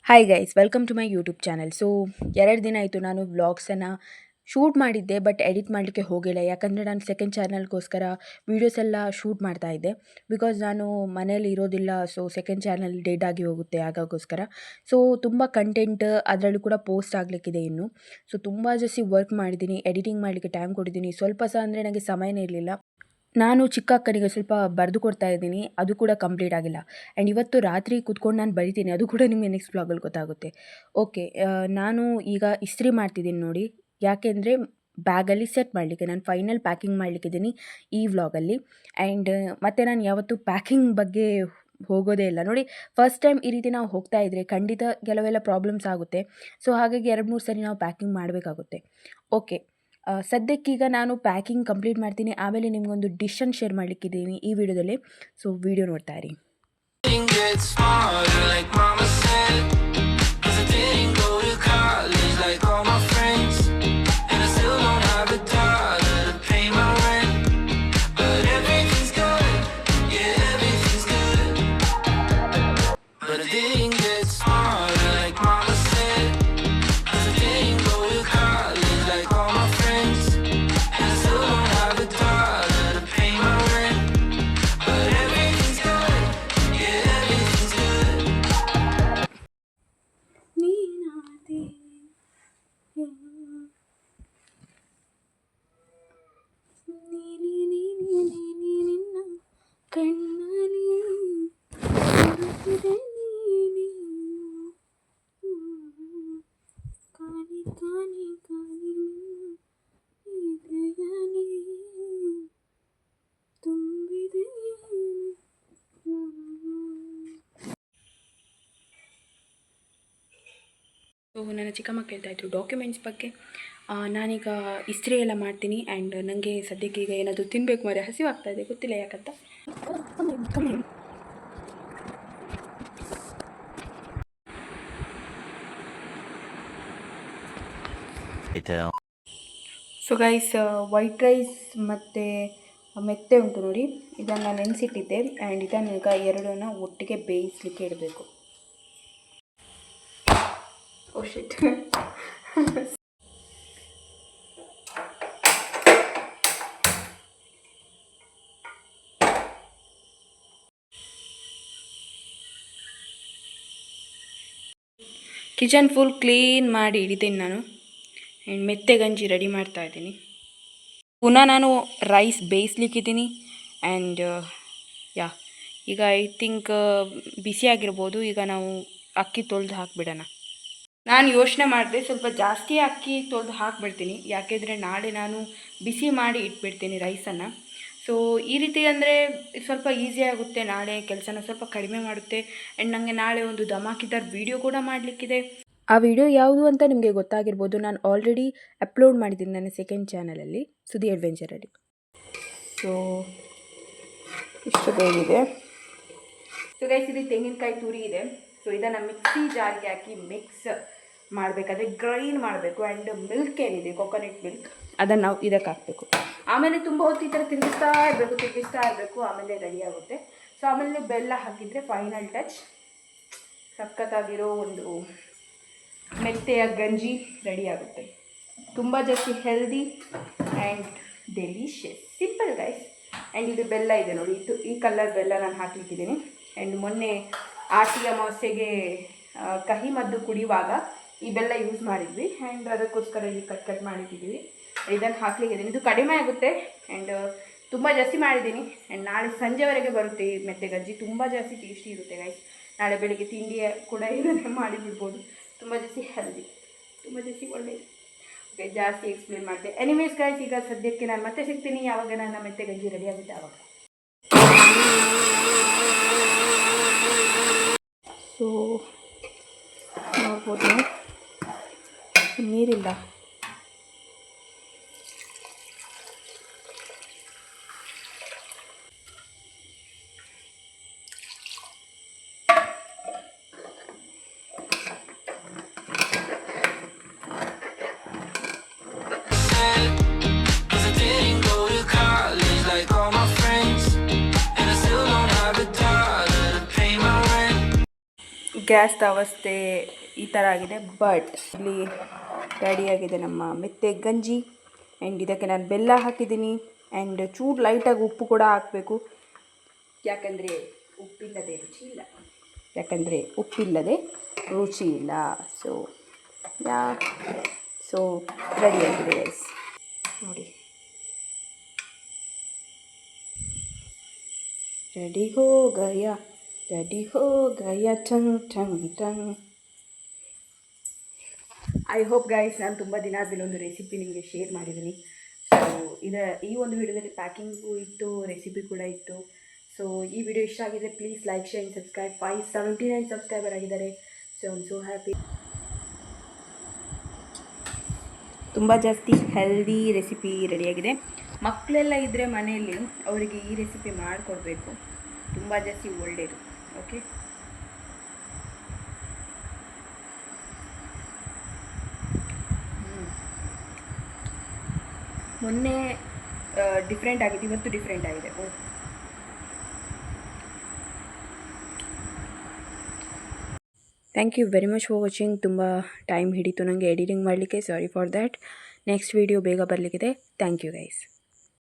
Hi guys welcome to my YouTube channel. So 2 ದಿನ ಆಯಿತು ನಾನು ವ್ಲಾಗ್ಸನ್ನು ಶೂಟ್ ಮಾಡಿದ್ದೆ, ಬಟ್ ಎಡಿಟ್ ಮಾಡಲಿಕ್ಕೆ ಹೋಗಿಲ್ಲ. ಯಾಕಂದರೆ ನಾನು ಸೆಕೆಂಡ್ ಚಾನಲ್ಗೋಸ್ಕರ ವೀಡಿಯೋಸ್ ಎಲ್ಲ ಶೂಟ್ ಮಾಡ್ತಾ ಇದ್ದೆ. ಬಿಕಾಸ್ ನಾನು ಮನೇಲಿ ಇರೋದಿಲ್ಲ, ಸೊ ಸೆಕೆಂಡ್ ಚಾನಲ್ ಡೆಡ್ ಆಗಿ ಹೋಗುತ್ತೆ ಆಗೋಸ್ಕರ. ಸೊ ತುಂಬ ಕಂಟೆಂಟ್ ಅದರಲ್ಲೂ ಕೂಡ ಪೋಸ್ಟ್ ಆಗಲಿಕ್ಕಿದೆ ಇನ್ನು. ಸೊ ತುಂಬ ಜಾಸ್ತಿ ವರ್ಕ್ ಮಾಡಿದ್ದೀನಿ, ಎಡಿಟಿಂಗ್ ಮಾಡಲಿಕ್ಕೆ ಟೈಮ್ ಕೊಟ್ಟಿದ್ದೀನಿ. ಸ್ವಲ್ಪ ಸಹ ಅಂದರೆ ನನಗೆ ಸಮಯನೇ ಇರಲಿಲ್ಲ. ನಾನು ಚಿಕ್ಕ ಅಕ್ಕನಿಗೆ ಸ್ವಲ್ಪ ಬರೆದು ಕೊಡ್ತಾ ಇದ್ದೀನಿ, ಅದು ಕೂಡ ಕಂಪ್ಲೀಟ್ ಆಗಿಲ್ಲ. ಆ್ಯಂಡ್ ಇವತ್ತು ರಾತ್ರಿ ಕೂತ್ಕೊಂಡು ನಾನು ಬರಿತೀನಿ, ಅದು ಕೂಡ ನಿಮಗೆ ನೆಕ್ಸ್ಟ್ ವ್ಲಾಗಲ್ಲಿ ಗೊತ್ತಾಗುತ್ತೆ. ಓಕೆ, ನಾನು ಈಗ ಇಸ್ತ್ರಿ ಮಾಡ್ತಿದ್ದೀನಿ ನೋಡಿ. ಯಾಕೆಂದರೆ ಬ್ಯಾಗಲ್ಲಿ ಸೆಟ್ ಮಾಡಲಿಕ್ಕೆ ನಾನು ಫೈನಲ್ ಪ್ಯಾಕಿಂಗ್ ಮಾಡಲಿಕ್ಕಿದ್ದೀನಿ ಈ ವ್ಲಾಗಲ್ಲಿ. ಆ್ಯಂಡ್ ಮತ್ತು ನಾನು ಯಾವತ್ತೂ ಪ್ಯಾಕಿಂಗ್ ಬಗ್ಗೆ ಹೋಗೋದೇ ಇಲ್ಲ ನೋಡಿ. ಫಸ್ಟ್ ಟೈಮ್ ಈ ರೀತಿ ನಾವು ಹೋಗ್ತಾ ಇದ್ದರೆ ಖಂಡಿತ ಕೆಲವೆಲ್ಲ ಪ್ರಾಬ್ಲಮ್ಸ್ ಆಗುತ್ತೆ. ಸೊ ಹಾಗಾಗಿ 2-3 ಸರಿ ನಾವು ಪ್ಯಾಕಿಂಗ್ ಮಾಡಬೇಕಾಗುತ್ತೆ. ಓಕೆ, ಸದ್ಯಕ್ಕೀಗ ನಾನು ಪ್ಯಾಕಿಂಗ್ ಕಂಪ್ಲೀಟ್ ಮಾಡ್ತೀನಿ. ಆಮೇಲೆ ನಿಮಗೊಂದು ಡಿಶನ್ನು ಶೇರ್ ಮಾಡಲಿಕ್ಕಿದ್ದೀನಿ ಈ ವಿಡಿಯೋದಲ್ಲಿ. ಸೊ ವಿಡಿಯೋ ನೋಡ್ತಾ ಇರಿ. ಸೊ ನನ್ನ ಚಿಕ್ಕಮ್ಮ ಕೇಳ್ತಾ ಇದ್ರು ಡಾಕ್ಯುಮೆಂಟ್ಸ್ ಬಗ್ಗೆ. ನಾನೀಗ ಇಸ್ತ್ರಿ ಎಲ್ಲ ಮಾಡ್ತೀನಿ. ಆ್ಯಂಡ್ ನನಗೆ ಸದ್ಯಕ್ಕೆ ಈಗ ಏನಾದರೂ ತಿನ್ನಬೇಕು ಮಾರೆ, ಹಸಿವಾಗ್ತಾ ಇದೆ, ಗೊತ್ತಿಲ್ಲ ಯಾಕಂತ. ಸೊ ಗೈಸ್, ವೈಟ್ ರೈಸ್ ಮತ್ತು ಮೆತ್ತೆ ಉಂಟು ನೋಡಿ, ಇದನ್ನು ನೆನೆಸಿಟ್ಟಿದ್ದೆ. ಆ್ಯಂಡ್ ಇದನ್ನು ಈಗ ಎರಡನ್ನ ಒಟ್ಟಿಗೆ ಬೇಯಿಸಲಿಕ್ಕೆ ಇಡಬೇಕು. ಓ ಶಿಟ್. ಕಿಚನ್ ಫುಲ್ ಕ್ಲೀನ್ ಮಾಡಿ ಇಡಿತೀನಿ ನಾನು. ಆ್ಯಂಡ್ ಮೆತ್ತೆ ಗಂಜಿ ರೆಡಿ ಮಾಡ್ತಾ ಇದ್ದೀನಿ. ಪುನಃ ನಾನು ರೈಸ್ ಬೇಯಿಸ್ಲಿಕ್ಕಿದ್ದೀನಿ. ಆ್ಯಂಡ್ ಯಾ, ಈಗ ಐ ಥಿಂಕ್ ಬಿಸಿಯಾಗಿರ್ಬೋದು. ಈಗ ನಾವು ಅಕ್ಕಿ ತೊಳೆದು ಹಾಕಿಬಿಡೋಣ. ನಾನು ಯೋಚನೆ ಮಾಡಿದೆ ಸ್ವಲ್ಪ ಜಾಸ್ತಿ ಅಕ್ಕಿ ತೊಳೆದು ಹಾಕಿಬಿಡ್ತೀನಿ, ಯಾಕೆಂದರೆ ನಾಳೆ ನಾನು ಬಿಸಿ ಮಾಡಿ ಇಟ್ಬಿಡ್ತೀನಿ ರೈಸನ್ನು. ಸೊ ಈ ರೀತಿ ಅಂದರೆ ಸ್ವಲ್ಪ ಈಸಿ ಆಗುತ್ತೆ, ನಾಳೆ ಕೆಲಸನ ಸ್ವಲ್ಪ ಕಡಿಮೆ ಮಾಡುತ್ತೆ. ಆ್ಯಂಡ್ ನನಗೆ ನಾಳೆ ಒಂದು ಧಮಾಕಿದಾರ್ ವೀಡಿಯೋ ಕೂಡ ಮಾಡಲಿಕ್ಕಿದೆ. ಆ ವಿಡಿಯೋ ಯಾವುದು ಅಂತ ನಿಮಗೆ ಗೊತ್ತಾಗಿರ್ಬೋದು. ನಾನು ಆಲ್ರೆಡಿ ಅಪ್ಲೋಡ್ ಮಾಡಿದ್ದೀನಿ ನನ್ನ ಸೆಕೆಂಡ್ ಚಾನಲಲ್ಲಿ, ಸುದಿ ಅಡ್ವೆಂಚರಲ್ಲಿ. ಸೊ ಇಷ್ಟು ಬೇಕಿದೆ. ಸೊ ಗೈಸ್, ಇದು ತೆಂಗಿನಕಾಯಿ ತುರಿ ಇದೆ. ಸೊ ಇದನ್ನು ಮಿಕ್ಸಿ ಜಾರ್ಗೆ ಹಾಕಿ ಮಿಕ್ಸ್ ಮಾಡಬೇಕಾದ್ರೆ ಗ್ರೈಂಡ್ ಮಾಡಬೇಕು. ಆ್ಯಂಡ್ ಮಿಲ್ಕ್ ಏನಿದೆ, ಕೊಕೊನಟ್ ಮಿಲ್ಕ್, ಅದನ್ನು ನಾವು ಇದಕ್ಕೆ ಹಾಕಬೇಕು. ಆಮೇಲೆ ತುಂಬ ಹೊತ್ತು ಈ ಥರ ತಿರುಗಿಸ್ತಾ ಇರಬೇಕು. ಆಮೇಲೆ ರೆಡಿ ಆಗುತ್ತೆ. ಸೊ ಆಮೇಲೆ ಬೆಲ್ಲ ಹಾಕಿದರೆ ಫೈನಲ್ ಟಚ್, ಸಖತ್ತಾಗಿರೋ ಒಂದು ಮೆತ್ತೆಯ ಗಂಜಿ ರೆಡಿ ಆಗುತ್ತೆ. ತುಂಬ ಜಾಸ್ತಿ healthy and delicious, simple guys. And ಇದು ಬೆಲ್ಲ ಇದೆ ನೋಡಿ, ಈ ಕಲರ್ ಬೆಲ್ಲ ನಾನು ಹಾಕಲಿಕ್ಕಿದ್ದೀನಿ. ಆ್ಯಂಡ್ ಮೊನ್ನೆ ಆಟಿ ಅಮಾವಾಸ್ಯೆಗೆ ಕಹಿ ಮದ್ದು ಕುಡಿಯುವಾಗ ಈ ಬೆಲ್ಲ ಯೂಸ್ ಮಾಡಿದ್ವಿ. ಆ್ಯಂಡ್ ಅದಕ್ಕೋಸ್ಕರ ಇಲ್ಲಿ ಕಟ್ ಮಾಡಿಟ್ಟಿದ್ದೀವಿ. ಇದನ್ನು ಹಾಕ್ಲಿಕ್ಕಿದ್ದೀನಿ. ಇದು ಕಡಿಮೆ ಆಗುತ್ತೆ. ಆ್ಯಂಡ್ ತುಂಬ ಜಾಸ್ತಿ ಮಾಡಿದ್ದೀನಿ. ಆ್ಯಂಡ್ ನಾಳೆ ಸಂಜೆವರೆಗೆ ಬರುತ್ತೆ ಈ ಮೆತ್ತೆ ಗಂಜಿ. ತುಂಬ ಜಾಸ್ತಿ ಟೇಸ್ಟಿ ಇರುತ್ತೆ ಗೈಸ್. ನಾಳೆ ಬೆಳಿಗ್ಗೆ ತಿಂಡಿ ಕೂಡ ಇರೋದೇ ಮಾಡಿಬಿಡ್ಬೋದು. ತುಂಬ ಜಾಸ್ತಿ ಹೆಲ್ದಿ, ತುಂಬ ಜಾಸ್ತಿ ಒಳ್ಳೆಯದು. ಓಕೆ, ಜಾಸ್ತಿ ಎಕ್ಸ್ಪ್ಲೇನ್ ಮಾಡಿದೆ. ಎನಿವೇಸ್ ಗೈಸ್, ಈಗ ಸದ್ಯಕ್ಕೆ ನಾನು ಮತ್ತೆ ಸಿಗ್ತೀನಿ ಯಾವಾಗ ನನ್ನ ಮೆತ್ತೆ ಗಂಜಿ ರೆಡಿ ಆಗುತ್ತೆ ಆವಾಗ. ಸೊ ನೋಡ್ಬೋದು, ನೀರಿಲ್ಲ. ಗ್ಯಾಸ್ದ ಅವಸ್ಥೆ ಈ ಥರ ಆಗಿದೆ. ಬಟ್ ಇಲ್ಲಿ ರೆಡಿಯಾಗಿದೆ ನಮ್ಮ ಮೆತ್ತೆ ಗಂಜಿ. ಆ್ಯಂಡ್ ಇದಕ್ಕೆ ನಾನು ಬೆಲ್ಲ ಹಾಕಿದ್ದೀನಿ. ಆ್ಯಂಡ್ ಚೂರು ಲೈಟಾಗಿ ಉಪ್ಪು ಕೂಡ ಹಾಕಬೇಕು, ಯಾಕಂದರೆ ಉಪ್ಪಿಲ್ಲದೆ ರುಚಿ ಇಲ್ಲ. ಸೊ ರೆಡಿಯಾಗಿದೆ ಗೈಸ್, ನೋಡಿ. ರೆಡಿ ಹೋ Gaya tongue tongue tongue. I hope guys, ನಾನು ತುಂಬ ದಿನ ಆದಮೇಲೆ ಒಂದು ರೆಸಿಪಿ ನಿಮಗೆ ಶೇರ್ ಮಾಡಿದ್ದೀನಿ. ಸೊ ಈ ಒಂದು ವಿಡಿಯೋದಲ್ಲಿ ಪ್ಯಾಕಿಂಗು ಇತ್ತು, ರೆಸಿಪಿ ಕೂಡ ಇತ್ತು. ಸೊ ಈ ವಿಡಿಯೋ ಇಷ್ಟ ಆಗಿದೆ, please like, share, subscribe. 579 subscriber ಆಗಿದ್ದಾರೆ. So I am so happy. ತುಂಬ ಜಾಸ್ತಿ ಹೆಲ್ದಿ ರೆಸಿಪಿ ರೆಡಿಯಾಗಿದೆ. ಮಕ್ಕಳೆಲ್ಲ ಇದ್ದರೆ ಮನೆಯಲ್ಲಿ ಅವರಿಗೆ ಈ ರೆಸಿಪಿ ಮಾಡಿಕೊಡ್ಬೇಕು, ತುಂಬ ಜಾಸ್ತಿ ಒಳ್ಳೆಯದು. ಓಕೆ, ಮೊನ್ನೆ ಡಿಫ್ರೆಂಟ್ ಆಗಿದೆ, ಇವತ್ತು ಡಿಫ್ರೆಂಟ್ ಆಗಿದೆ. Thank you very much for watching. ತುಂಬ ಟೈಮ್ ಹಿಡಿತು ನನಗೆ ಎಡಿಟಿಂಗ್ ಮಾಡಲಿಕ್ಕೆ, sorry for that. Next video ಬೇಗ ಬರಲಿಕ್ಕಿದೆ. Thank you guys.